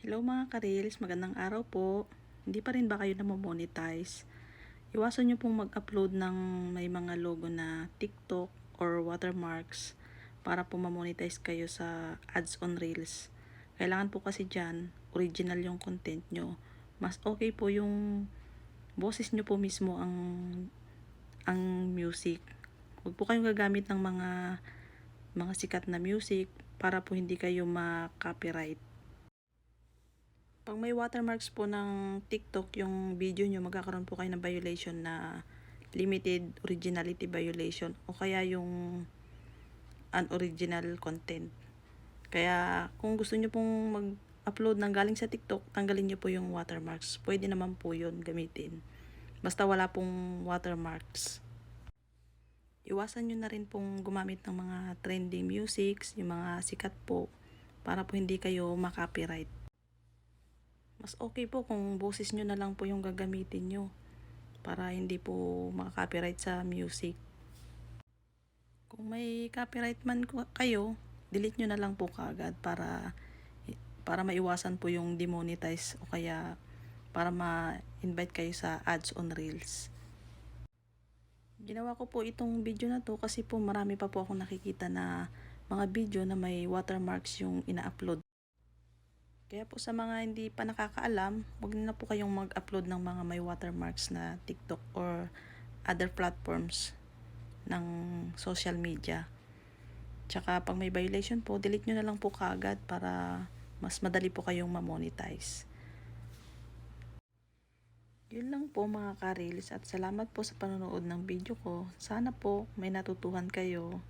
Hello mga ka-reels, magandang araw po. Hindi pa rin ba kayo namo-monetize? Iwasan nyo pong mag-upload ng may mga logo na TikTok or watermarks para po ma-monetize kayo sa ads on reels. Kailangan po kasi dyan, original yung content nyo. Mas okay po yung boses nyo po mismo ang music. Huwag po kayong gagamit ng mga sikat na music para po hindi kayo ma-copyright. Pag may watermarks po ng TikTok yung video nyo, magkakaroon po kayo ng violation na limited originality violation o kaya yung unoriginal content. Kaya kung gusto nyo pong mag-upload ng galing sa TikTok, tanggalin nyo po yung watermarks. Pwede naman po yun gamitin. Basta wala pong watermarks. Iwasan nyo na rin pong gumamit ng mga trending musics, yung mga sikat po, para po hindi kayo makopyright. Mas okay po kung boses nyo na lang po yung gagamitin nyo para hindi po maka-copyright sa music. Kung may copyright man kayo, delete nyo na lang po kaagad para maiwasan po yung demonetize o kaya para ma-invite kayo sa ads on reels. Ginawa ko po itong video na to kasi po marami pa po akong nakikita na mga video na may watermarks yung ina-upload. Kaya po sa mga hindi pa nakakaalam, huwag na po kayong mag-upload ng mga may watermarks na TikTok or other platforms ng social media. Tsaka pag may violation po, delete nyo na lang po kaagad para mas madali po kayong ma-monetize. Yun lang po mga ka-reels at salamat po sa panonood ng video ko. Sana po may natutuhan kayo.